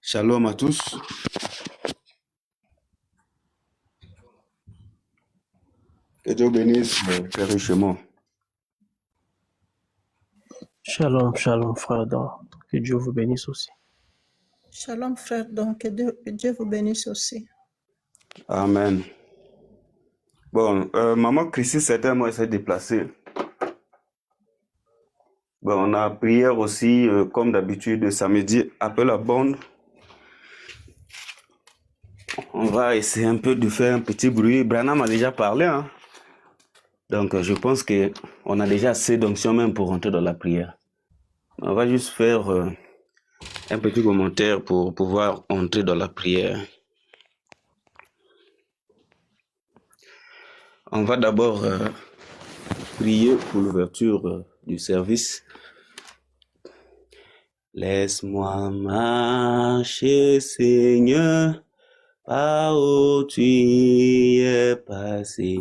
Shalom à tous. Que Dieu bénisse très richement. Shalom, shalom, frère d'or. Que Dieu vous bénisse aussi. Shalom, frère, donc que Dieu vous bénisse aussi. Amen. Bon, maman Christy certainement s'est déplacée. Bon, on a prière aussi, comme d'habitude, samedi, après la bande. On va essayer un peu de faire un petit bruit. Branham a déjà parlé, hein? Donc, je pense qu'on a déjà assez d'onction même pour rentrer dans la prière. On va juste faire un petit commentaire pour pouvoir entrer dans la prière. On va d'abord prier pour l'ouverture du service. Laisse-moi marcher, Seigneur, par où tu es passé.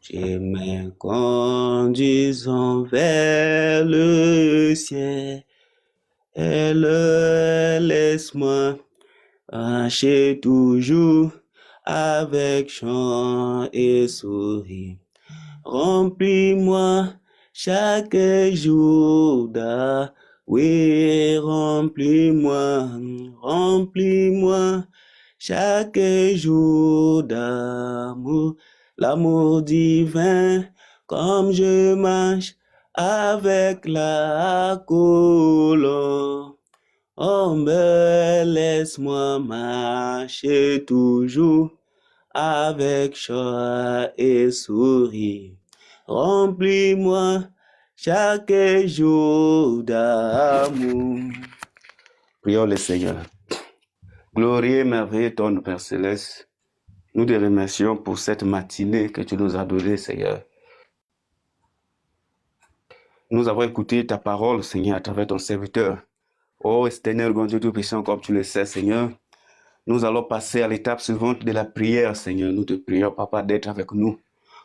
Tu me conduisant vers le ciel. Laisse-moi marcher toujours avec chant et sourire. Remplis-moi chaque jour d'amour. Oui, remplis-moi chaque jour d'amour, l'amour divin, comme je marche avec la colombe. Oh, mais laisse-moi marcher toujours avec joie et sourire. Remplis-moi chaque jour d'amour. Prions le Seigneur. Glorieux et merveilleux ton Père Céleste, nous te remercions pour cette matinée que tu nous as donnée, Seigneur. Nous avons écouté ta parole, Seigneur, à travers ton serviteur. Oh, éternel, grand Dieu Tout-Puissant, comme tu le sais, Seigneur, nous allons passer à l'étape suivante de la prière, Seigneur. Nous te prions, Papa, d'être avec nous,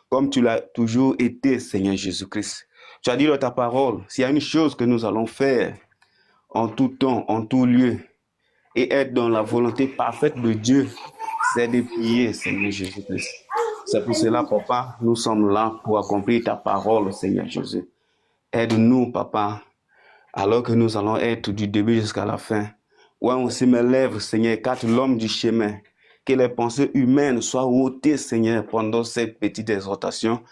comme tu l'as toujours été, Seigneur Jésus-Christ. Tu as dit dans ta parole, s'il y a une chose que nous allons faire en tout temps, en tout lieu, et être dans la volonté parfaite de Dieu, c'est de prier, Seigneur Jésus-Christ. C'est pour cela, Papa, nous sommes là pour accomplir ta parole, Seigneur Jésus. Aide-nous, Papa, alors que nous allons être du début jusqu'à la fin. Ouais, on se me lève, Seigneur, écarte l'homme du chemin. Que les pensées humaines soient ôtées, Seigneur, pendant cette petite exhortation.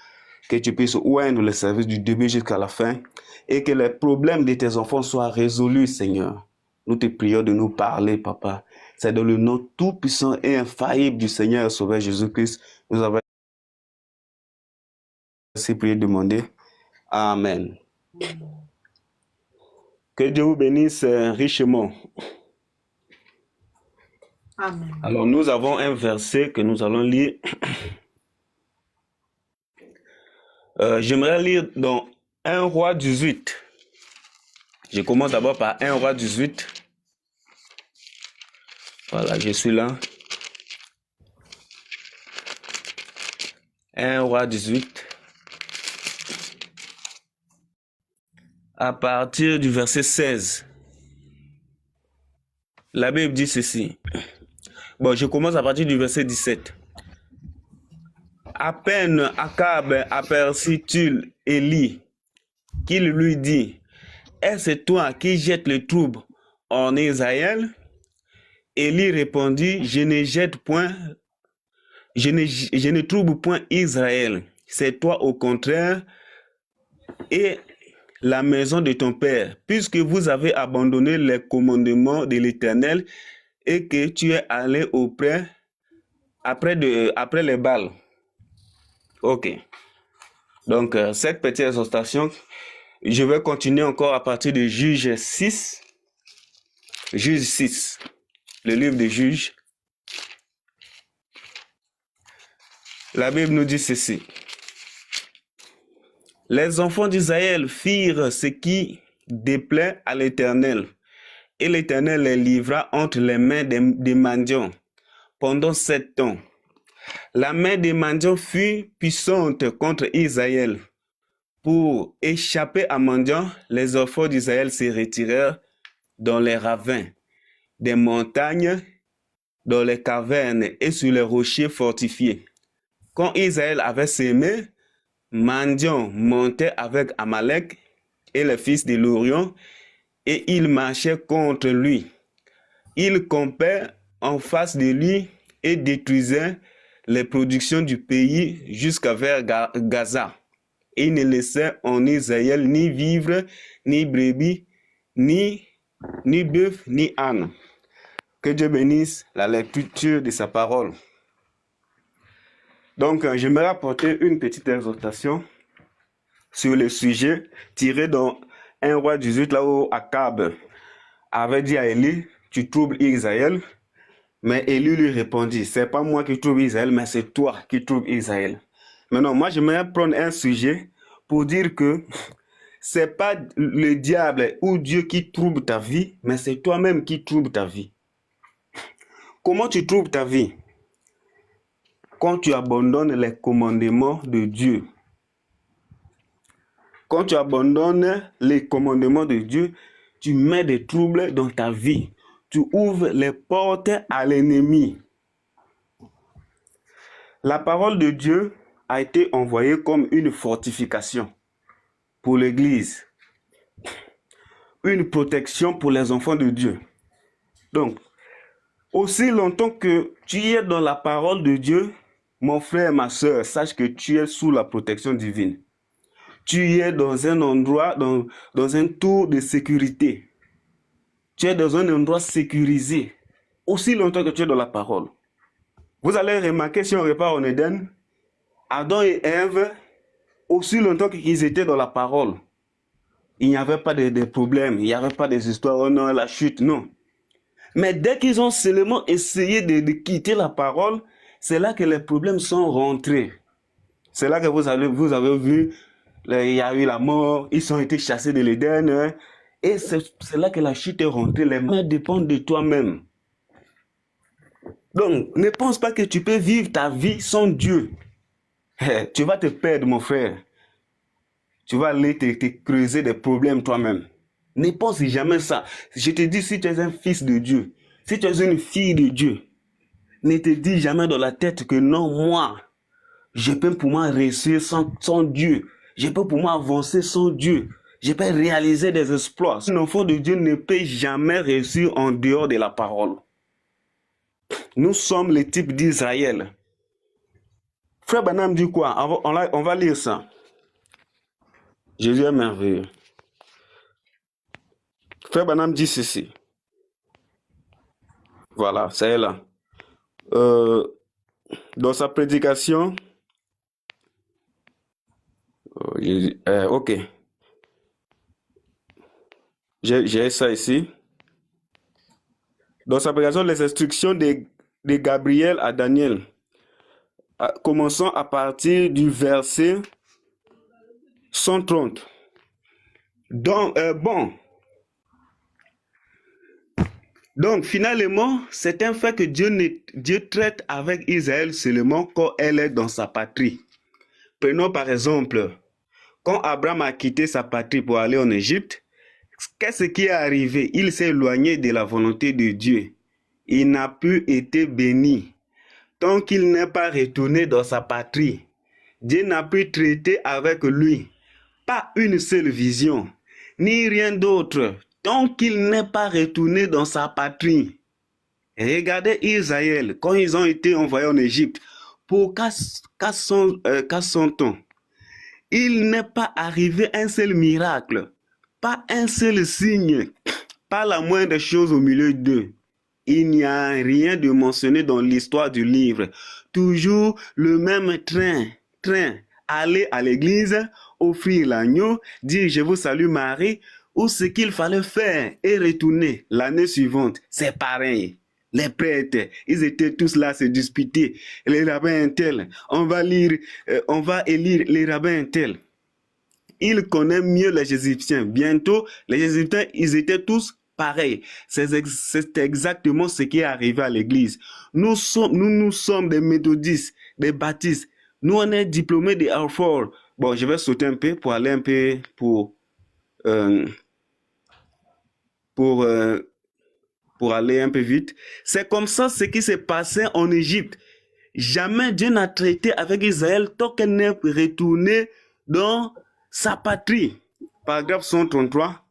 Que tu puisses oindre le service du début jusqu'à la fin. Et que les problèmes de tes enfants soient résolus, Seigneur. Nous te prions de nous parler, Papa. C'est dans le nom tout-puissant et infaillible du Seigneur Sauveur Jésus-Christ. Nous avons ainsi prié demander. Amen. Que Dieu vous bénisse richement. Amen. Alors, nous avons un verset que nous allons lire. J'aimerais lire dans 1 Roi 18. Je commence d'abord par 1 Roi 18. Voilà, je suis là. 1 Roi 18. À partir du verset 16. La Bible dit ceci. Bon, je commence à partir du verset 17. À peine Akab aperçut-il Élie, qu'il lui dit, « Est-ce toi qui jettes le trouble en Israël ?» Élie répondit, « Je ne trouble point Israël, c'est toi au contraire et la maison de ton père, puisque vous avez abandonné les commandements de l'Éternel et que tu es allé après les Baals. » Ok. Donc, cette petite exhortation, je vais continuer encore à partir de Juge 6. Juge 6, le livre de Juges. La Bible nous dit ceci. Les enfants d'Israël firent ce qui déplaît à l'Éternel, et l'Éternel les livra entre les mains des mendiants pendant 7 ans. La main des mendiants fut puissante contre Israël. Pour échapper à mendiants, les enfants d'Israël se retirèrent dans les ravins. des montagnes, dans les cavernes et sur les rochers fortifiés. Quand Israël avait sémé, Madian montait avec Amalek et les fils de l'Orient et ils marchaient contre lui. Ils campaient en face de lui et détruisaient les productions du pays jusqu'à vers Gaza. Et ne laissaient en Israël ni vivre, ni brebis, ni bœuf, ni âne. Que Dieu bénisse la lecture de sa parole. Donc, j'aimerais apporter une petite exhortation sur le sujet tiré dans 1 roi 18, là où Akab avait dit à Élie, tu troubles Israël. Mais Élie lui répondit, c'est pas moi qui trouble Israël, mais c'est toi qui troubles Israël. Maintenant, moi, j'aimerais prendre un sujet pour dire que c'est pas le diable ou Dieu qui trouble ta vie, mais c'est toi-même qui trouble ta vie. Comment tu troubles ta vie? Quand tu abandonnes les commandements de Dieu. Quand tu abandonnes les commandements de Dieu, tu mets des troubles dans ta vie. Tu ouvres les portes à l'ennemi. La parole de Dieu a été envoyée comme une fortification pour l'Église. Une protection pour les enfants de Dieu. Donc, aussi longtemps que tu es dans la parole de Dieu, mon frère et ma soeur, sache que tu es sous la protection divine. Tu es dans un endroit, dans un tour de sécurité. Tu es dans un endroit sécurisé. Aussi longtemps que tu es dans la parole. Vous allez remarquer, si on repart en Éden, Adam et Ève, aussi longtemps qu'ils étaient dans la parole, il n'y avait pas de problèmes, il n'y avait pas des histoires, oh non, la chute, non. Mais dès qu'ils ont seulement essayé de quitter la parole, c'est là que les problèmes sont rentrés. C'est là que vous avez vu, il y a eu la mort, ils ont été chassés de l'Éden, hein, et c'est là que la chute est rentrée. Les mains dépendent de toi-même. Donc, ne pense pas que tu peux vivre ta vie sans Dieu. Tu vas te perdre, mon frère. Tu vas aller te creuser des problèmes toi-même. Ne pense jamais ça. Je te dis, si tu es un fils de Dieu, si tu es une fille de Dieu, ne te dis jamais dans la tête que non, moi, je peux pour moi réussir sans Dieu. Je peux pour moi avancer sans Dieu. Je peux réaliser des exploits. Un enfant de Dieu ne peut jamais réussir en dehors de la parole. Nous sommes le type d'Israël. Frère Branham dit quoi? On va lire ça. Jésus est merveilleux. Frère Branham dit ceci. Voilà, c'est là. Dans sa prédication, ok. J'ai ça ici. Dans sa prédication, les instructions de Gabriel à Daniel, commençons à partir du verset 130. Donc, finalement, c'est un fait que Dieu traite avec Israël seulement quand elle est dans sa patrie. Prenons par exemple, quand Abraham a quitté sa patrie pour aller en Égypte, qu'est-ce qui est arrivé? Il s'est éloigné de la volonté de Dieu. Il n'a plus été béni. Tant qu'il n'est pas retourné dans sa patrie, Dieu n'a pu traiter avec lui. Pas une seule vision, ni rien d'autre. Tant qu'il n'est pas retourné dans sa patrie. Regardez Israël, quand ils ont été envoyés en Égypte, pour 400 ans, il n'est pas arrivé un seul miracle, pas un seul signe, pas la moindre chose au milieu d'eux. Il n'y a rien de mentionné dans l'histoire du livre. Toujours le même train. Aller à l'église, offrir l'agneau, dire je vous salue Marie, ou ce qu'il fallait faire et retourner l'année suivante. C'est pareil. Les prêtres, ils étaient tous là à se disputer. Les rabbins tels, on va élire les rabbins tels. Il connaît mieux les Égyptiens. Bientôt, les Égyptiens, ils étaient tous pareils. C'est exactement ce qui est arrivé à l'église. Nous sommes des méthodistes, des baptistes. Nous, on est diplômés de Harford. Bon, je vais sauter un peu pour aller un peu pour pour aller un peu vite. C'est comme ça ce qui s'est passé en Égypte. Jamais Dieu n'a traité avec Israël tant qu'elle n'est retournée dans sa patrie. Paragraphe 133.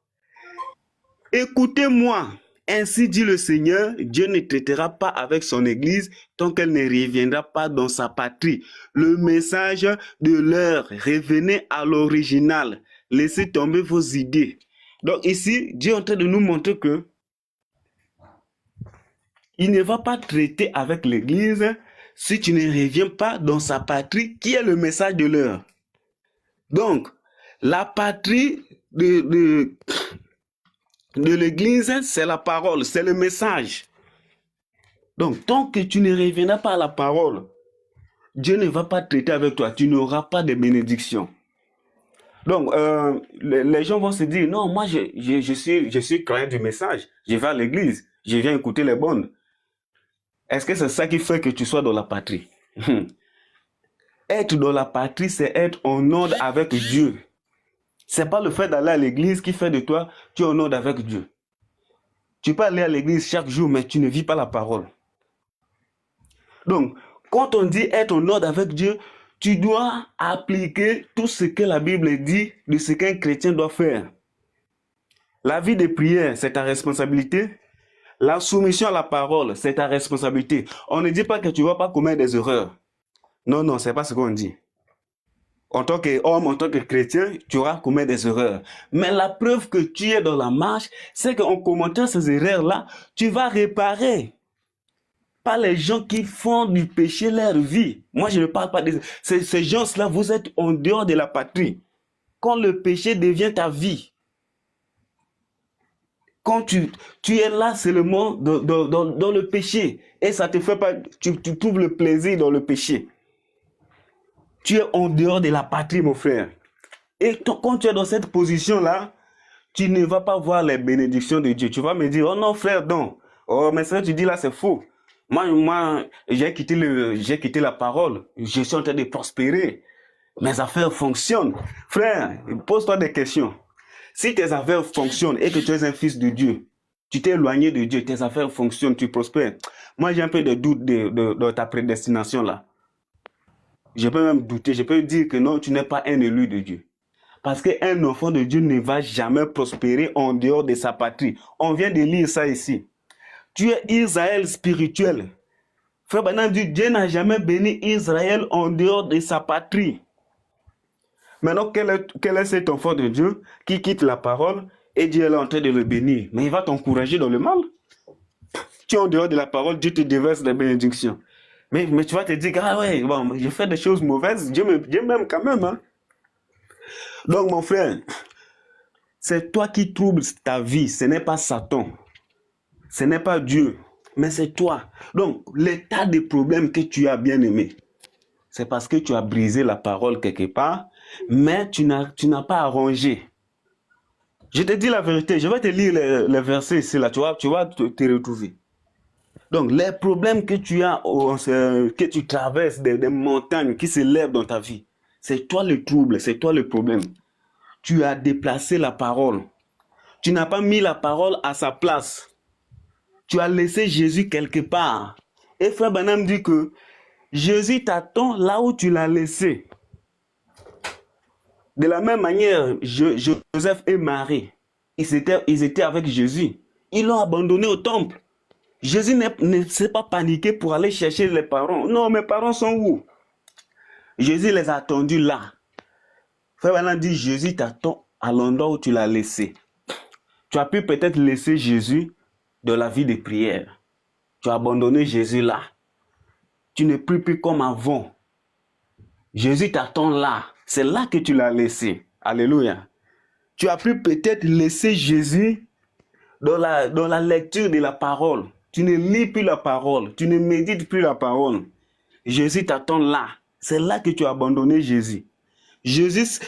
Écoutez-moi, ainsi dit le Seigneur, Dieu ne traitera pas avec son Église tant qu'elle ne reviendra pas dans sa patrie. Le message de l'heure, revenez à l'original, laissez tomber vos idées. Donc ici, Dieu est en train de nous montrer que il ne va pas traiter avec l'Église si tu ne reviens pas dans sa patrie, qui est le message de l'heure. Donc, la patrie de l'Église, c'est la parole, c'est le message. Donc, tant que tu ne reviendras pas à la parole, Dieu ne va pas traiter avec toi, tu n'auras pas de bénédiction. Donc, les gens vont se dire, non, moi, je suis croyant du message, je vais à l'église, je viens écouter les bonnes. Est-ce que c'est ça qui fait que tu sois dans la patrie? Être dans la patrie, c'est être en ordre avec Dieu. C'est pas le fait d'aller à l'église qui fait de toi, tu es en ordre avec Dieu. Tu peux aller à l'église chaque jour, mais tu ne vis pas la parole. Donc, quand on dit être en ordre avec Dieu, tu dois appliquer tout ce que la Bible dit de ce qu'un chrétien doit faire. La vie de prière, c'est ta responsabilité. La soumission à la parole, c'est ta responsabilité. On ne dit pas que tu ne vas pas commettre des erreurs. Non, non, c'est pas ce qu'on dit. En tant qu'homme, en tant que chrétien, tu auras commis des erreurs. Mais la preuve que tu es dans la marche, c'est qu'en commettant ces erreurs-là, tu vas réparer. Pas les gens qui font du péché leur vie. Moi, je ne parle pas de ces gens-là, vous êtes en dehors de la patrie. Quand le péché devient ta vie, quand tu es là seulement dans le péché, et ça te fait pas, tu trouves le plaisir dans le péché. Tu es en dehors de la patrie, mon frère. Et quand tu es dans cette position-là, tu ne vas pas voir les bénédictions de Dieu. Tu vas me dire, oh non, frère, non. Oh, mais ce que tu dis là, c'est faux. Moi, j'ai quitté la parole. Je suis en train de prospérer. Mes affaires fonctionnent. Frère, pose-toi des questions. Si tes affaires fonctionnent et que tu es un fils de Dieu, tu t'es éloigné de Dieu, tes affaires fonctionnent, tu prospères. Moi, j'ai un peu de doute de ta prédestination là. Je peux même douter, je peux dire que non, tu n'es pas un élu de Dieu. Parce qu'un enfant de Dieu ne va jamais prospérer en dehors de sa patrie. On vient de lire ça ici. Tu es Israël spirituel. Frère Branham dit, Dieu n'a jamais béni Israël en dehors de sa patrie. Maintenant, quel est cet enfant de Dieu qui quitte la parole et Dieu est en train de le bénir? Mais il va t'encourager dans le mal. Tu es en dehors de la parole, Dieu te déverse des bénédictions. Mais tu vas te dire, ah ouais, bon, je fais des choses mauvaises, Dieu m'aime quand même. Hein? Donc mon frère, c'est toi qui troubles ta vie, ce n'est pas Satan. Ce n'est pas Dieu, mais c'est toi. Donc l'état de problème que tu as bien aimé, c'est parce que tu as brisé la parole quelque part, mais tu n'as pas arrangé. Je te dis la vérité, je vais te lire les versets ici, là, tu vas te retrouver. Donc, les problèmes que tu as, que tu traverses, des montagnes qui s'élèvent dans ta vie, c'est toi le trouble, c'est toi le problème. Tu as déplacé la parole. Tu n'as pas mis la parole à sa place. Tu as laissé Jésus quelque part. Et Frère Branham dit que Jésus t'attend là où tu l'as laissé. De la même manière, Joseph et Marie, ils étaient avec Jésus. Ils l'ont abandonné au temple. Jésus ne s'est pas paniqué pour aller chercher les parents. Non, mes parents sont où? Jésus les a attendus là. Frère Branham dit, Jésus t'attend à l'endroit où tu l'as laissé. Tu as pu peut-être laisser Jésus dans la vie de prière. Tu as abandonné Jésus là. Tu ne pries plus comme avant. Jésus t'attend là. C'est là que tu l'as laissé. Alléluia. Tu as pu peut-être laisser Jésus dans la lecture de la parole. Tu ne lis plus la parole. Tu ne médites plus la parole. Jésus t'attend là. C'est là que tu as abandonné Jésus. Jésus,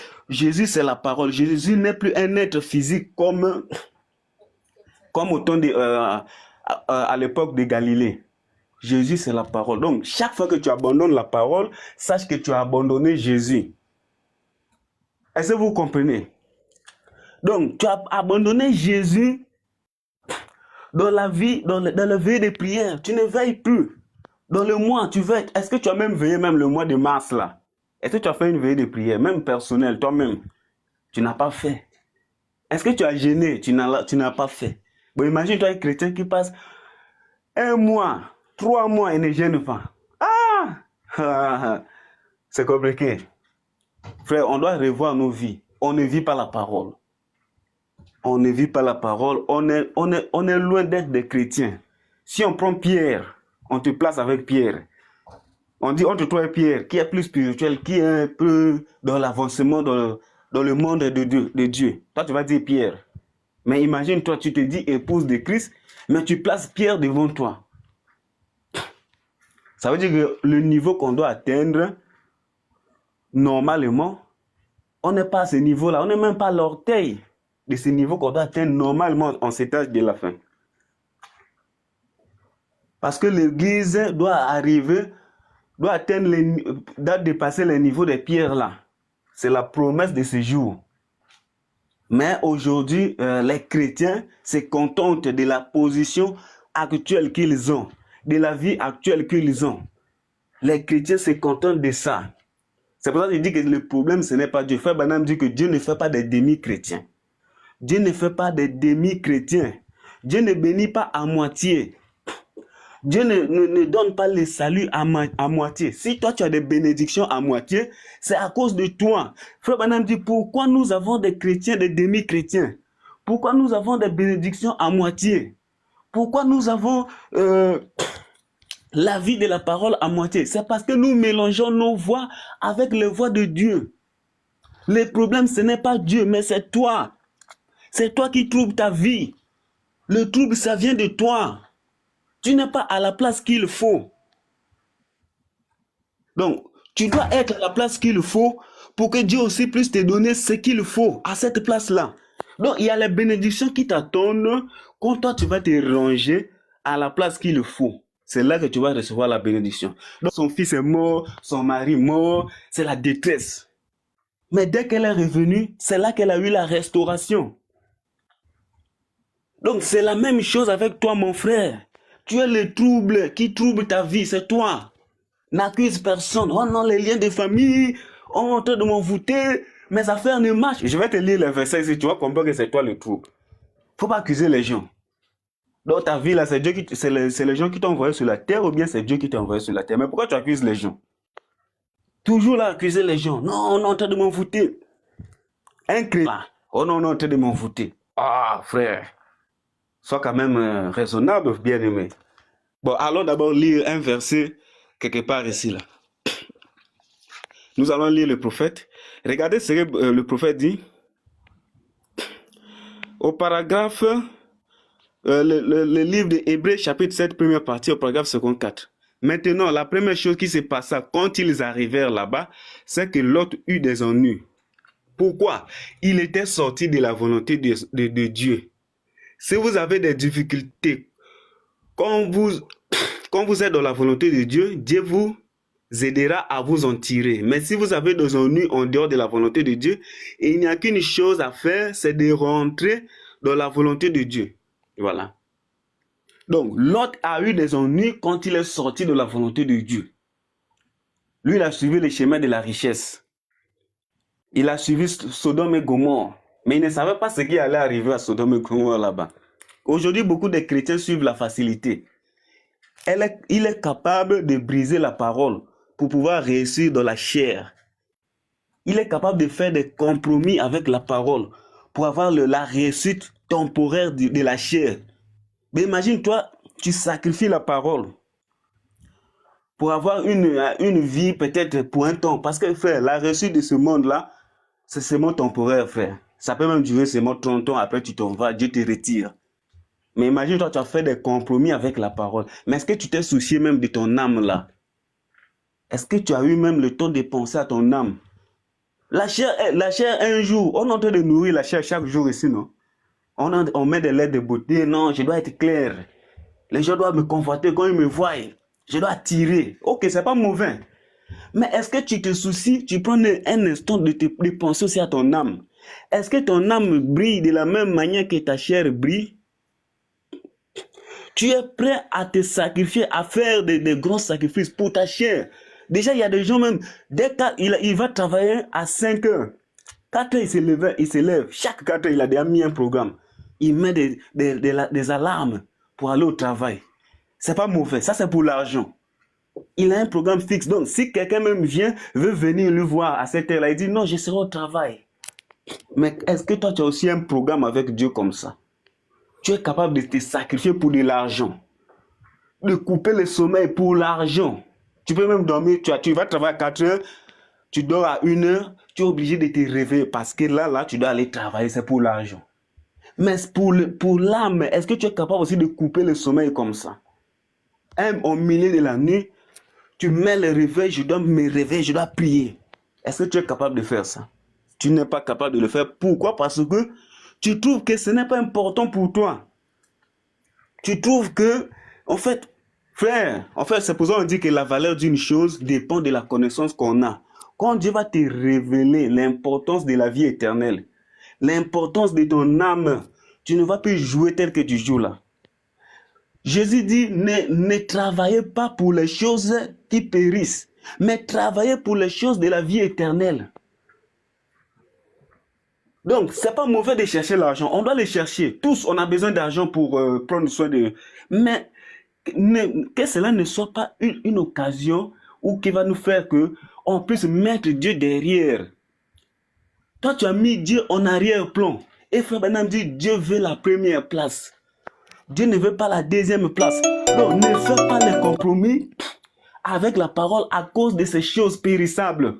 c'est la parole. Jésus n'est plus un être physique comme au temps à l'époque de Galilée. Jésus, c'est la parole. Donc, chaque fois que tu abandonnes la parole, sache que tu as abandonné Jésus. Est-ce que vous comprenez? Donc, tu as abandonné Jésus Dans la vie, dans le veille de prière, tu ne veilles plus. Dans le mois, tu veilles. Est-ce que tu as même veillé même le mois de mars là? Est-ce que tu as fait une veille de prière, même personnelle, toi-même? Tu n'as pas fait. Est-ce que tu as jeûné? Tu n'as pas fait. Bon, imagine-toi un chrétien qui passe 1 mois, 3 mois et ne jeûne pas. Ah! C'est compliqué. Frère, on doit revoir nos vies. On ne vit pas la parole. On ne vit pas la parole. On est loin d'être des chrétiens. Si on prend Pierre, on te place avec Pierre. On dit, on te trouve Pierre, qui est plus spirituel, qui est un peu dans l'avancement, dans le monde de Dieu. Toi, tu vas dire Pierre. Mais imagine, toi, tu te dis épouse de Christ, mais tu places Pierre devant toi. Ça veut dire que le niveau qu'on doit atteindre, normalement, on n'est pas à ce niveau-là. On n'est même pas à l'orteil de ce niveau qu'on doit atteindre normalement en cet âge de la fin. Parce que l'Église doit arriver, doit atteindre, doit dépasser les niveaux des pierres là. C'est la promesse de ce jour. Mais aujourd'hui, les chrétiens se contentent de la position actuelle qu'ils ont, de la vie actuelle qu'ils ont. Les chrétiens se contentent de ça. C'est pour ça que je dis que le problème, ce n'est pas Dieu. Frère Branham dit que Dieu ne fait pas des demi-chrétiens. Dieu ne fait pas des demi-chrétiens. Dieu ne bénit pas à moitié. Dieu ne donne pas le salut à moitié. Si toi, tu as des bénédictions à moitié, c'est à cause de toi. Frère Branham dit, pourquoi nous avons des chrétiens, des demi-chrétiens? Pourquoi nous avons des bénédictions à moitié? Pourquoi nous avons la vie de la parole à moitié? C'est parce que nous mélangeons nos voix avec les voix de Dieu. Le problème, ce n'est pas Dieu, mais c'est toi. C'est toi qui troubles ta vie. Le trouble, ça vient de toi. Tu n'es pas à la place qu'il faut. Donc, tu dois être à la place qu'il faut pour que Dieu aussi puisse te donner ce qu'il faut à cette place-là. Donc, il y a les bénédictions qui t'attendent quand toi, tu vas te ranger à la place qu'il faut. C'est là que tu vas recevoir la bénédiction. Donc, son fils est mort, son mari mort, c'est la détresse. Mais dès qu'elle est revenue, c'est là qu'elle a eu la restauration. Donc, c'est la même chose avec toi, mon frère. Tu es le trouble qui trouble ta vie, c'est toi. N'accuse personne. Oh non, les liens de famille, on est en train de m'envoûter, mes affaires ne marchent. Je vais te lire les versets ici, tu vas comprendre que c'est toi le trouble. Faut pas accuser les gens. Dans ta vie, là, c'est les gens qui t'ont envoyé sur la terre ou bien c'est Dieu qui t'a envoyé sur la terre. Mais pourquoi tu accuses les gens? Toujours là, accuser les gens. Non, on est en train de m'envoûter. Un chrétien. Oh non, on est en train de m'envoûter. Ah, frère. Sois quand même raisonnable, bien-aimé. Bon, allons d'abord lire un verset quelque part ici, là. Nous allons lire le prophète. Regardez ce que le prophète dit. Au paragraphe, le livre de Hébreux, chapitre 7, première partie, au paragraphe 54. Maintenant, la première chose qui se passa quand ils arrivèrent là-bas, c'est que Lot eut des ennuis. Pourquoi? Il était sorti de la volonté de Dieu. Si vous avez des difficultés, quand vous êtes dans la volonté de Dieu, Dieu vous aidera à vous en tirer. Mais si vous avez des ennuis en dehors de la volonté de Dieu, il n'y a qu'une chose à faire, c'est de rentrer dans la volonté de Dieu. Voilà. Donc, Lot a eu des ennuis quand il est sorti de la volonté de Dieu. Lui, il a suivi le chemin de la richesse. Il a suivi Sodome et Gomorrhe. Mais il ne savait pas ce qui allait arriver à Sodome et Gomorrhe là-bas. Aujourd'hui, beaucoup de chrétiens suivent la facilité. Il est capable de briser la parole pour pouvoir réussir dans la chair. Il est capable de faire des compromis avec la parole pour avoir la réussite temporaire de la chair. Mais imagine-toi, tu sacrifies la parole pour avoir une vie peut-être pour un temps. Parce que frère, la réussite de ce monde-là, c'est seulement temporaire, frère. Ça peut même durer seulement 30 ans, après tu t'en vas, Dieu te retire. Mais imagine-toi, tu as fait des compromis avec la parole. Mais est-ce que tu t'es soucié même de ton âme là? Est-ce que tu as eu même le temps de penser à ton âme? La chair, un jour, on est en train de nourrir la chair chaque jour ici, non? On met des lettres de beauté, non, je dois être clair. Les gens doivent me conforter quand ils me voient. Je dois attirer. Ok, c'est pas mauvais. Mais est-ce que tu te soucies, tu prends un instant de penser aussi à ton âme? Est-ce que ton âme brille de la même manière que ta chair brille? Tu es prêt à te sacrifier, à faire des grands sacrifices pour ta chair. Déjà, il y a des gens même, dès qu'il va travailler à 5 heures, 4 heures, il se lève. Chaque 4 heures, il a déjà mis un programme. Il met des alarmes pour aller au travail. C'est pas mauvais, ça c'est pour l'argent. Il a un programme fixe. Donc, si quelqu'un même veut venir le voir à cette heure-là, il dit non, je serai au travail. Mais est-ce que toi, tu as aussi un programme avec Dieu comme ça? Tu es capable de te sacrifier pour de l'argent, de couper le sommeil pour l'argent. Tu peux même dormir, tu vas travailler à 4 heures, tu dors à 1 heure, tu es obligé de te réveiller parce que là, tu dois aller travailler, c'est pour l'argent. Mais pour l'âme, est-ce que tu es capable aussi de couper le sommeil comme ça? Au milieu de la nuit, tu mets le réveil, je dois me réveiller, je dois prier. Est-ce que tu es capable de faire ça? Tu n'es pas capable de le faire. Pourquoi? Parce que tu trouves que ce n'est pas important pour toi. Tu trouves que, en fait, frère, c'est pour ça qu'on dit que la valeur d'une chose dépend de la connaissance qu'on a. Quand Dieu va te révéler l'importance de la vie éternelle, l'importance de ton âme, tu ne vas plus jouer tel que tu joues là. Jésus dit, ne travaillez pas pour les choses qui périssent, mais travaillez pour les choses de la vie éternelle. Donc, c'est pas mauvais de chercher l'argent. On doit le chercher. Tous, on a besoin d'argent pour prendre soin de... Mais que cela ne soit pas une occasion ou qui va nous faire que on puisse mettre Dieu derrière. Toi, tu as mis Dieu en arrière-plan. Et frère Branham dit, Dieu veut la première place. Dieu ne veut pas la deuxième place. Donc, ne fais pas les compromis avec la parole à cause de ces choses périssables.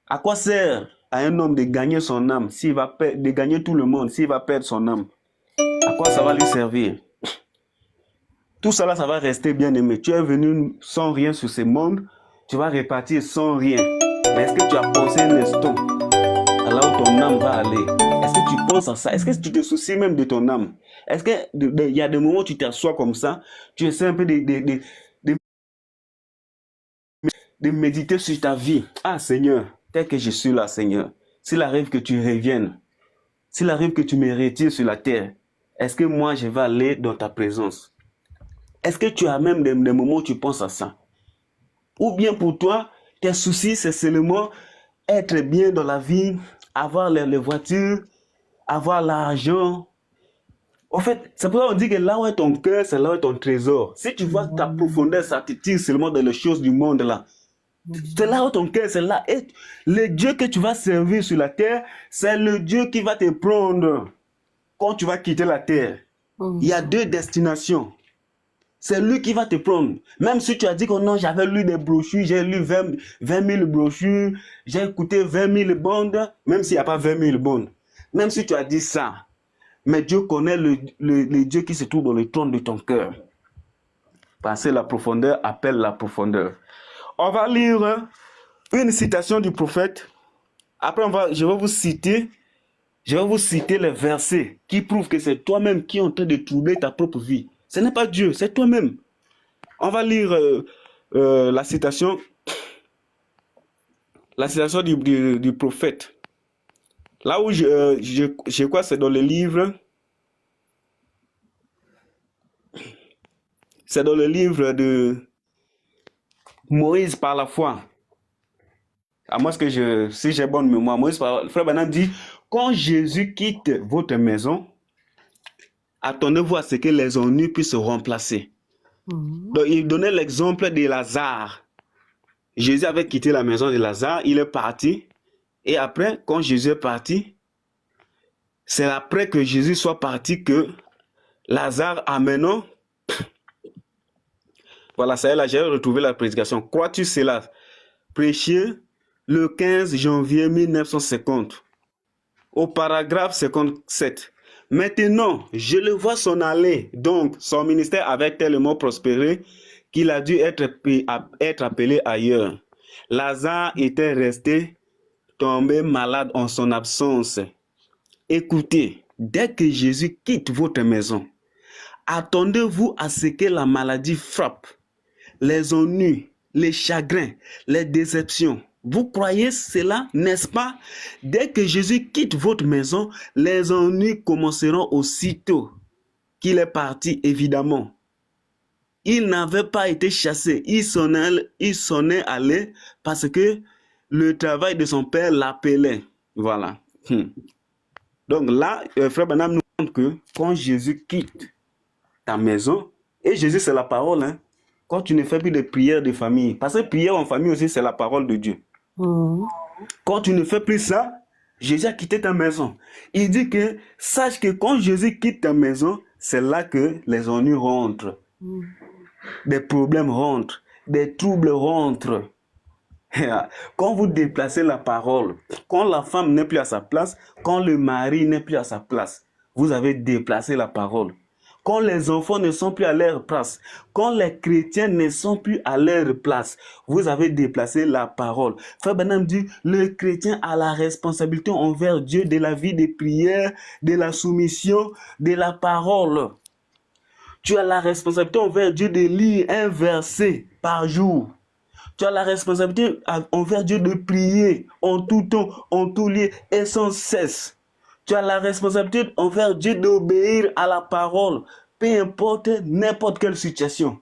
À quoi sert à un homme de gagner son âme, de gagner tout le monde, s'il va perdre son âme? À quoi ça va lui servir? Tout cela, ça va rester bien aimé. Tu es venu sans rien sur ce monde, tu vas repartir sans rien. Mais est-ce que tu as pensé un instant à là où ton âme va aller? Est-ce que tu penses à ça? Est-ce que tu te soucies même de ton âme? Est-ce qu'il y a des moments où tu t'assois comme ça, tu essaies un peu de méditer sur ta vie? Ah Seigneur, tel que je suis là, Seigneur, s'il arrive que tu reviennes, s'il arrive que tu me retires sur la terre, est-ce que moi je vais aller dans ta présence? Est-ce que tu as même des moments où tu penses à ça? Ou bien pour toi, tes soucis, c'est seulement être bien dans la vie, avoir les voitures, avoir l'argent. En fait, c'est pour ça qu'on dit que là où est ton cœur, c'est là où est ton trésor. Si tu vois ta profondeur, ça te tire seulement dans les choses du monde là. C'est là où ton cœur, c'est là. Et le Dieu que tu vas servir sur la terre, c'est le Dieu qui va te prendre quand tu vas quitter la terre. Il y a 2 destinations. C'est lui qui va te prendre. Même si tu as dit que non, j'avais lu des brochures, j'ai lu 20 000 brochures, j'ai écouté 20 000 bandes, même s'il n'y a pas 20 000 bandes. Même si tu as dit ça, mais Dieu connaît le Dieu qui se trouve dans le trône de ton cœur. Parce que la profondeur appelle la profondeur. On va lire une citation du prophète. Après, je vais vous citer les versets qui prouvent que c'est toi-même qui es en train de troubler ta propre vie. Ce n'est pas Dieu, c'est toi-même. On va lire la citation du prophète. Là où je crois c'est dans le livre. C'est dans le livre de Moïse par la foi. À moins que si j'ai bonne mémoire, Moïse par la foi, Frère Branham dit, quand Jésus quitte votre maison, attendez-vous à ce que les ennuis puissent se remplacer. Donc, il donnait l'exemple de Lazare. Jésus avait quitté la maison de Lazare, il est parti. Et après, quand Jésus est parti, c'est après que Jésus soit parti que Lazare a maintenant... Voilà, ça y est, là, j'ai retrouvé la prédication. Crois-tu cela? Prêché le 15 janvier 1950, au paragraphe 57. Maintenant, je le vois s'en aller. Donc, son ministère avait tellement prospéré qu'il a dû être appelé ailleurs. Lazare était resté tombé malade en son absence. Écoutez, dès que Jésus quitte votre maison, attendez-vous à ce que la maladie frappe, les ennuis, les chagrins, les déceptions. Vous croyez cela, n'est-ce pas? Dès que Jésus quitte votre maison, les ennuis commenceront aussitôt. qu'il est parti, évidemment. Il n'avait pas été chassé. Il s'en est allé parce que le travail de son père l'appelait. Voilà. Donc là, Frère Branham nous montre que quand Jésus quitte ta maison, et Jésus c'est la parole, hein, quand tu ne fais plus de prières de famille, parce que prière en famille aussi c'est la parole de Dieu. Quand tu ne fais plus ça, Jésus a quitté ta maison. Il dit que sache que quand Jésus quitte ta maison, c'est là que les ennuis rentrent. Des problèmes rentrent, des troubles rentrent. Quand vous déplacez la parole, quand la femme n'est plus à sa place, quand le mari n'est plus à sa place, vous avez déplacé la parole. Quand les enfants ne sont plus à leur place, quand les chrétiens ne sont plus à leur place, vous avez déplacé la parole. Frère Branham dit, le chrétien a la responsabilité envers Dieu de la vie de prière, de la soumission, de la parole. Tu as la responsabilité envers Dieu de lire un verset par jour. Tu as la responsabilité envers Dieu de prier en tout temps, en tout lieu et sans cesse. Tu as la responsabilité envers Dieu d'obéir à la parole, peu importe n'importe quelle situation.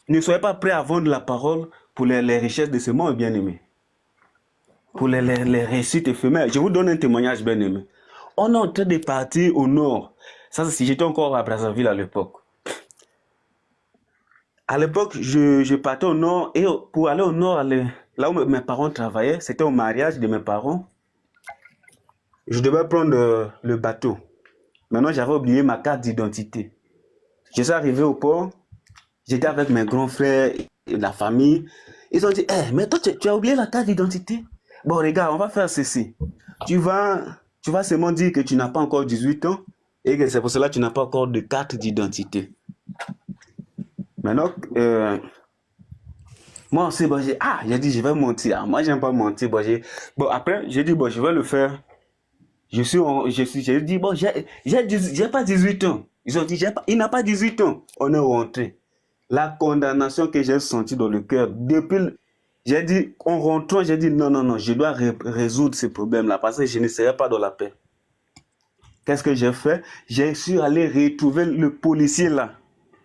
Ne soyez pas prêts à vendre la parole pour les richesses de ce monde, bien-aimé. Pour les réussites éphémères. Je vous donne un témoignage, bien-aimé. On est en train de partir au nord. Ça, c'est si j'étais encore à Brazzaville à l'époque. À l'époque, je partais au nord et pour aller au nord, là où mes parents travaillaient, c'était au mariage de mes parents. Je devais prendre le bateau. Maintenant, j'avais oublié ma carte d'identité. Je suis arrivé au port, j'étais avec mes grands frères et la famille. Ils ont dit, hey, mais toi, tu as oublié la carte d'identité? Bon, regarde, on va faire ceci. Tu vas seulement dire que tu n'as pas encore 18 ans et que c'est pour cela que tu n'as pas encore de carte d'identité. Maintenant, moi aussi, bon, j'ai dit, je vais mentir. Moi, j'aime pas mentir. Bon, après, j'ai dit, bon, je vais le faire. J'ai dit, bon, j'ai pas 18 ans. Ils ont dit, il n'a pas 18 ans. On est rentré. La condamnation que j'ai sentie dans le cœur, j'ai dit, en rentrant, j'ai dit, non, je dois résoudre ce problème-là parce que je ne serai pas dans la paix. Qu'est-ce que j'ai fait? J'ai su aller retrouver le policier là.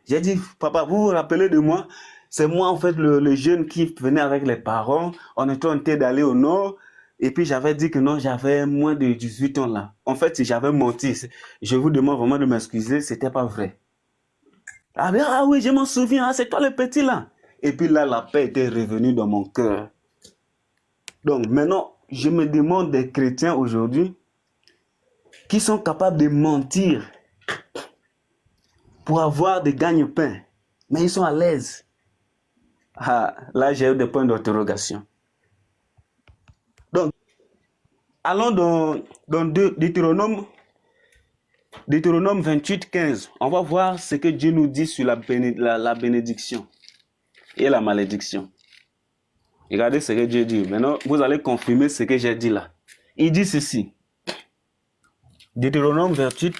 J'ai dit, papa, vous vous rappelez de moi? C'est moi, en fait, le jeune qui venait avec les parents. On était en train d'aller au nord. Et puis, j'avais dit que non, j'avais moins de 18 ans là. En fait, j'avais menti. Je vous demande vraiment de m'excuser, c'était pas vrai. Ah oui, je m'en souviens, c'est toi le petit là. Et puis là, la paix était revenue dans mon cœur. Donc, maintenant, je me demande des chrétiens aujourd'hui qui sont capables de mentir pour avoir des gagne-pains. Mais ils sont à l'aise. Là, j'ai eu des points d'interrogation. Donc, allons dans Deutéronome 28, 15. On va voir ce que Dieu nous dit sur la bénédiction et la malédiction. Regardez ce que Dieu dit. Maintenant, vous allez confirmer ce que j'ai dit là. Il dit ceci. Deutéronome 28,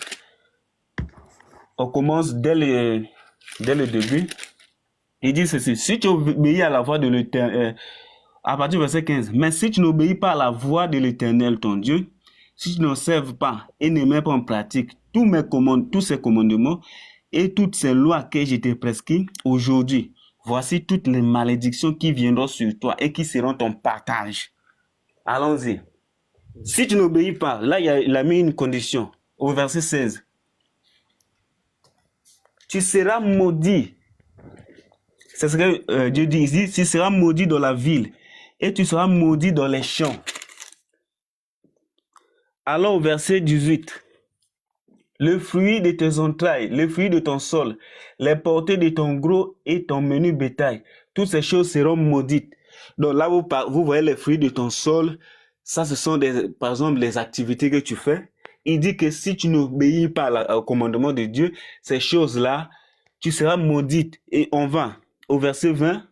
on commence dès le début. Il dit ceci. Si tu obéis à la voix de l'Éternel, à partir du verset 15, mais si tu n'obéis pas à la voix de l'Éternel, ton Dieu, si tu n'observes pas et ne mets pas en pratique tous ces commandements et toutes ces lois que je t'ai prescrites aujourd'hui, voici toutes les malédictions qui viendront sur toi et qui seront ton partage. Allons-y. Si tu n'obéis pas, là il a mis une condition au verset 16. Tu seras maudit. C'est ce que Dieu dit. Il dit, tu seras maudit dans la ville et tu seras maudit dans les champs. Alors au verset 18, le fruit de tes entrailles, le fruit de ton sol, les portées de ton gros et ton menu bétail, toutes ces choses seront maudites. Donc là, vous voyez les fruits de ton sol, ça ce sont par exemple les activités que tu fais. Il dit que si tu n'obéis pas au commandement de Dieu, ces choses-là, tu seras maudite. Et on va au verset 20,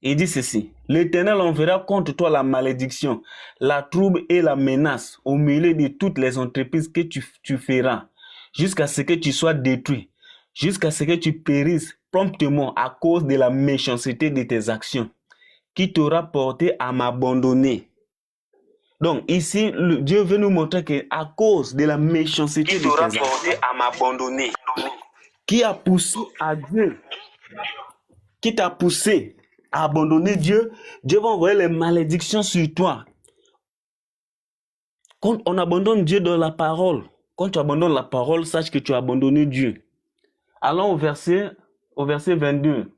il dit ceci. L'Éternel enverra contre toi la malédiction, la trouble et la menace au milieu de toutes les entreprises que tu feras, jusqu'à ce que tu sois détruit, jusqu'à ce que tu périsses promptement à cause de la méchanceté de tes actions, qui t'aura porté à m'abandonner. Donc ici, Dieu veut nous montrer qu'à cause de la méchanceté de tes porté à m'abandonner, qui a poussé à Dieu, qui t'a poussé à abandonner Dieu, Dieu va envoyer les malédictions sur toi. Quand on abandonne Dieu dans la parole, quand tu abandonnes la parole, sache que tu as abandonné Dieu. Allons au verset 22.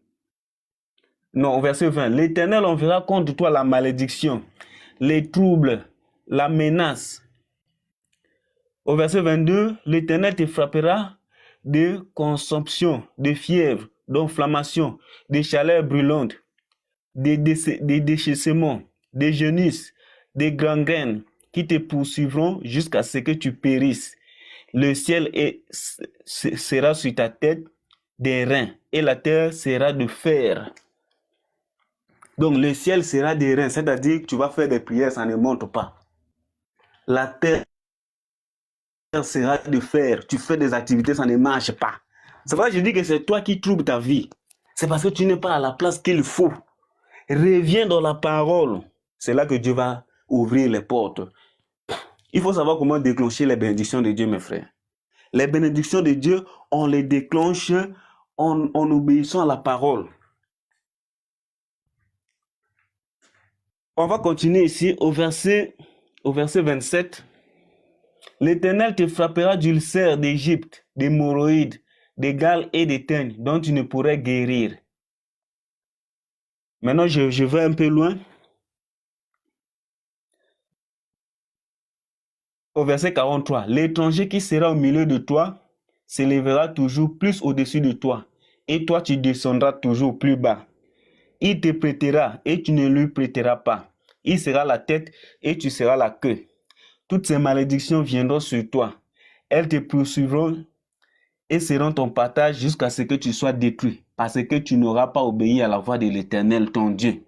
Non, au verset 20. L'Éternel enverra contre toi la malédiction, les troubles, la menace. Au verset 22, l'Éternel te frappera de consomption, de fièvre, d'inflammation, de chaleur brûlante, des déchaissements, des genusses, des gangrènes qui te poursuivront jusqu'à ce que tu périsses. Le ciel sera sur ta tête des reins et la terre sera de fer. Donc le ciel sera des reins, c'est-à-dire que tu vas faire des prières, ça ne monte pas. La terre sera de fer, tu fais des activités, ça ne marche pas. C'est vrai que je dis que c'est toi qui troubles ta vie. C'est parce que tu n'es pas à la place qu'il faut. Reviens dans la parole. C'est là que Dieu va ouvrir les portes. Il faut savoir comment déclencher les bénédictions de Dieu, mes frères. Les bénédictions de Dieu, on les déclenche en obéissant à la parole. On va continuer ici au verset 27. L'Éternel te frappera d'ulcères d'Égypte, d'hémorroïdes, des gales et des teignes dont tu ne pourrais guérir. Maintenant, je vais un peu loin. Au verset 43, l'étranger qui sera au milieu de toi s'élèvera toujours plus au-dessus de toi, et toi tu descendras toujours plus bas. Il te prêtera et tu ne lui prêteras pas. Il sera la tête et tu seras la queue. Toutes ces malédictions viendront sur toi. Elles te poursuivront et seront ton partage jusqu'à ce que tu sois détruit, parce que tu n'auras pas obéi à la voix de l'Éternel, ton Dieu,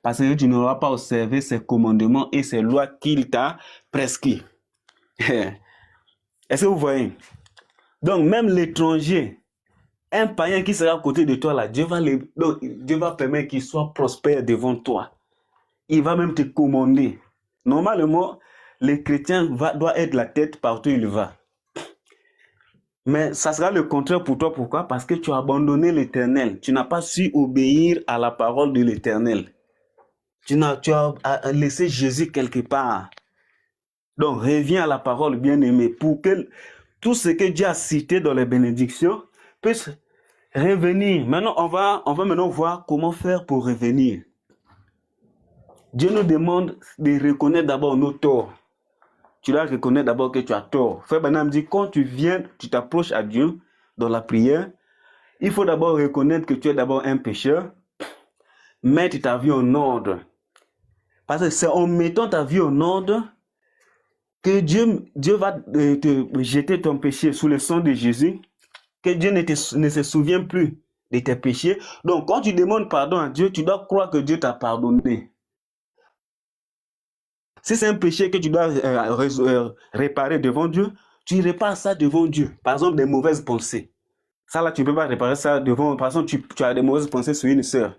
parce que tu n'auras pas observé ses commandements et ses lois qu'il t'a prescrits. Est-ce que vous voyez? Donc même l'étranger, un païen qui sera à côté de toi là, Dieu va permettre qu'il soit prospère devant toi. Il va même te commander. Normalement, le chrétien doit être la tête partout où il va. Mais ça sera le contraire pour toi. Pourquoi? Parce que tu as abandonné l'Éternel. Tu n'as pas su obéir à la parole de l'Éternel. Tu as laissé Jésus quelque part. Donc, reviens à la parole, bien-aimé, pour que tout ce que Dieu a cité dans les bénédictions puisse revenir. Maintenant, on va maintenant voir comment faire pour revenir. Dieu nous demande de reconnaître d'abord nos torts. Tu dois reconnaître d'abord que tu as tort. Frère Branham dit, quand tu t'approches à Dieu dans la prière, il faut d'abord reconnaître que tu es d'abord un pécheur, mettre ta vie en ordre. Parce que c'est en mettant ta vie en ordre que Dieu va te jeter ton péché sous le sang de Jésus, que Dieu ne se souvient plus de tes péchés. Donc, quand tu demandes pardon à Dieu, tu dois croire que Dieu t'a pardonné. Si c'est un péché que tu dois réparer devant Dieu, tu répares ça devant Dieu. Par exemple, des mauvaises pensées. Ça là, tu ne peux pas réparer ça devant... Par exemple, tu as des mauvaises pensées sur une sœur.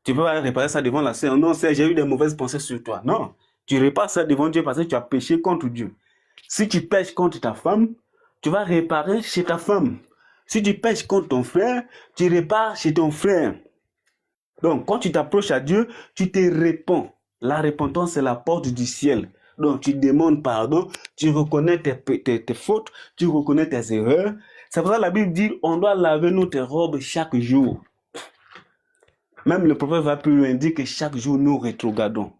Tu ne peux pas réparer ça devant la sœur. Non, j'ai eu des mauvaises pensées sur toi. Non. Tu répares ça devant Dieu parce que tu as péché contre Dieu. Si tu pèches contre ta femme, tu vas réparer chez ta femme. Si tu pèches contre ton frère, tu répares chez ton frère. Donc, quand tu t'approches à Dieu, tu te répands. La repentance, c'est la porte du ciel. Donc, tu demandes pardon, tu reconnais tes fautes, tu reconnais tes erreurs. C'est pour ça que la Bible dit, on doit laver notre robe chaque jour. Même le prophète va plus loin, dit que chaque jour, nous rétrogradons.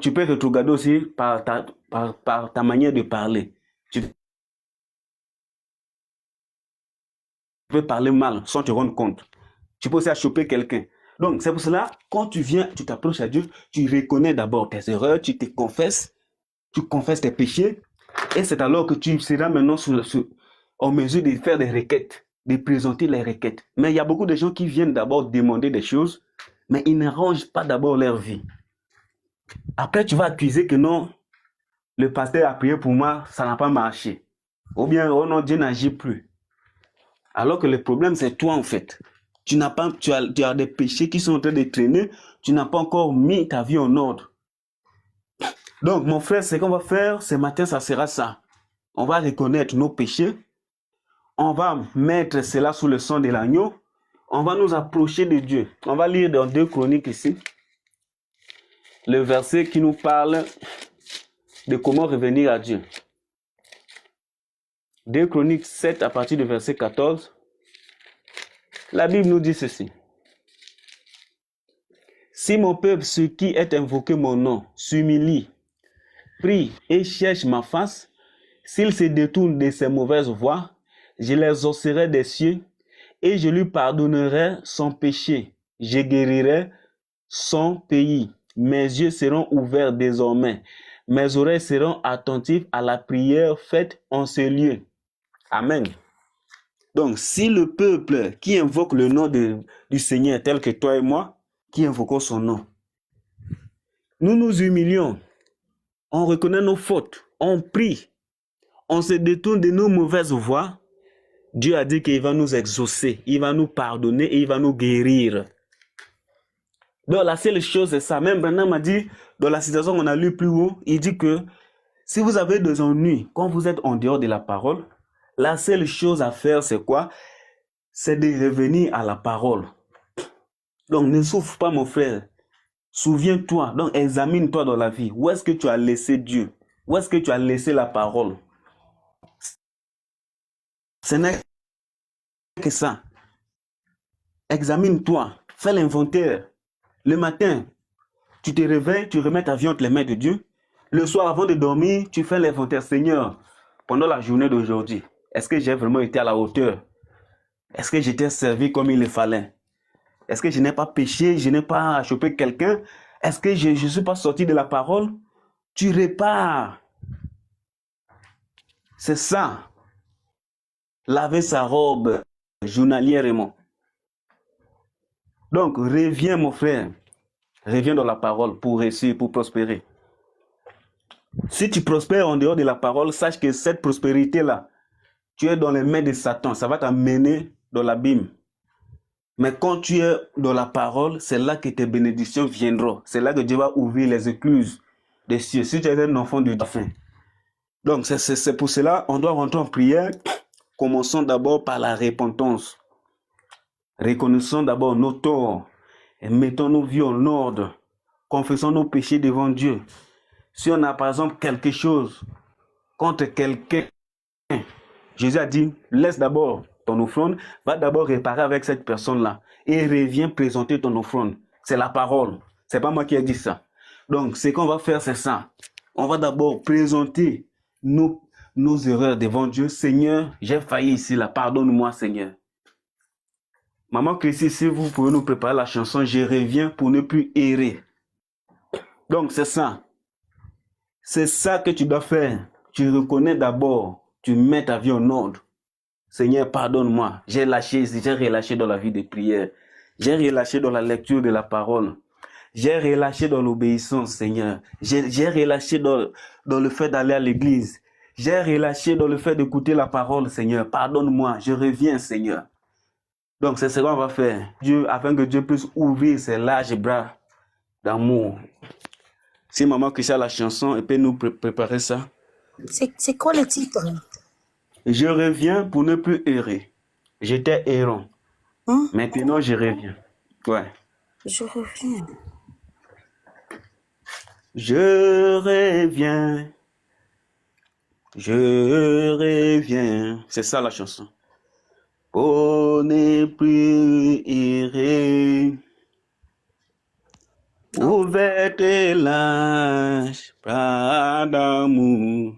Tu peux rétrograder aussi par ta manière de parler. Tu peux parler mal sans te rendre compte. Tu peux aussi choper quelqu'un. Donc, c'est pour cela, quand tu viens, tu t'approches à Dieu, tu reconnais d'abord tes erreurs, tu te confesses, tu confesses tes péchés, et c'est alors que tu seras maintenant en mesure de faire des requêtes, de présenter les requêtes. Mais il y a beaucoup de gens qui viennent d'abord demander des choses, mais ils n'arrangent pas d'abord leur vie. Après, tu vas accuser que non, le pasteur a prié pour moi, ça n'a pas marché. Ou bien, oh non, Dieu n'agit plus. Alors que le problème, c'est toi en fait. Tu as des péchés qui sont en train de traîner, tu n'as pas encore mis ta vie en ordre. Donc, mon frère, ce qu'on va faire ce matin, ça sera ça. On va reconnaître nos péchés. On va mettre cela sous le sang de l'agneau. On va nous approcher de Dieu. On va lire dans 2 Chroniques ici, le verset qui nous parle de comment revenir à Dieu. 2 Chroniques 7 à partir du verset 14. La Bible nous dit ceci. Si mon peuple, ce qui est invoqué mon nom, s'humilie, prie et cherche ma face, s'il se détourne de ses mauvaises voies, je les exaucerai des cieux et je lui pardonnerai son péché. Je guérirai son pays. Mes yeux seront ouverts désormais. Mes oreilles seront attentives à la prière faite en ce lieu. Amen. Donc, si le peuple qui invoque le nom du Seigneur, tel que toi et moi, qui invoquons son nom, nous nous humilions, on reconnaît nos fautes, on prie, on se détourne de nos mauvaises voies, Dieu a dit qu'il va nous exaucer, il va nous pardonner et il va nous guérir. Donc la seule chose c'est ça. Même Branham m'a dit, dans la citation qu'on a lue plus haut, il dit que si vous avez des ennuis, quand vous êtes en dehors de la parole, la seule chose à faire c'est quoi? C'est de revenir à la parole. Donc ne souffre pas mon frère. Souviens-toi, donc examine-toi dans la vie. Où est-ce que tu as laissé Dieu? Où est-ce que tu as laissé la parole? Ce n'est que ça. Examine-toi, fais l'inventaire. Le matin, tu te réveilles, tu remets ta vie entre les mains de Dieu. Le soir, avant de dormir, tu fais l'inventaire. Seigneur, pendant la journée d'aujourd'hui, est-ce que j'ai vraiment été à la hauteur? Est-ce que j'étais servi comme il le fallait? Est-ce que je n'ai pas péché? Je n'ai pas chopé quelqu'un? Est-ce que je ne suis pas sorti de la parole? Tu répares. C'est ça. Laver sa robe journalièrement. Donc, reviens mon frère. Reviens dans la parole pour réussir, pour prospérer. Si tu prospères en dehors de la parole, sache que cette prospérité-là, tu es dans les mains de Satan. Ça va t'amener dans l'abîme. Mais quand tu es dans la parole, c'est là que tes bénédictions viendront. C'est là que Dieu va ouvrir les écluses des cieux. Si tu es un enfant de Dieu. Donc, c'est pour cela on doit rentrer en prière. Commençons d'abord par la repentance. Reconnaissons d'abord nos torts et mettons nos vies en ordre. Confessons nos péchés devant Dieu. Si on a par exemple quelque chose contre quelqu'un, Jésus a dit, laisse d'abord ton offrande, va d'abord réparer avec cette personne-là et reviens présenter ton offrande. C'est la parole. C'est pas moi qui ai dit ça. Donc, ce qu'on va faire, c'est ça. On va d'abord présenter nos erreurs devant Dieu. Seigneur, j'ai failli ici, là. Pardonne-moi, Seigneur. Maman Christy, si vous pouvez nous préparer la chanson, je reviens pour ne plus errer. Donc, c'est ça. C'est ça que tu dois faire. Tu reconnais d'abord. Tu mets ta vie en ordre. Seigneur, pardonne-moi. J'ai relâché dans la vie de prière. J'ai relâché dans la lecture de la parole. J'ai relâché dans l'obéissance, Seigneur. J'ai relâché dans le fait d'aller à l'église. J'ai relâché dans le fait d'écouter la parole, Seigneur. Pardonne-moi. Je reviens, Seigneur. Donc, c'est ce qu'on va faire. Dieu, afin que Dieu puisse ouvrir ses larges bras d'amour. Si maman Christian a la chanson, elle peut nous préparer ça. C'est quoi le titre? Je reviens pour ne plus errer. J'étais errant. Hein? Maintenant, je reviens. Ouais. Je reviens. Je reviens. Je reviens. C'est ça la chanson. Pour ne plus errer. Ouverte lâche, pas d'amour.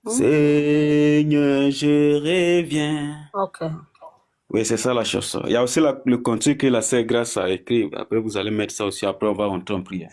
Seigneur, je reviens. Ok. Oui, c'est ça la chanson. Il y a aussi le cantique que la sœur Grâce a écrit. Après, vous allez mettre ça aussi. Après, on va rentrer en prière.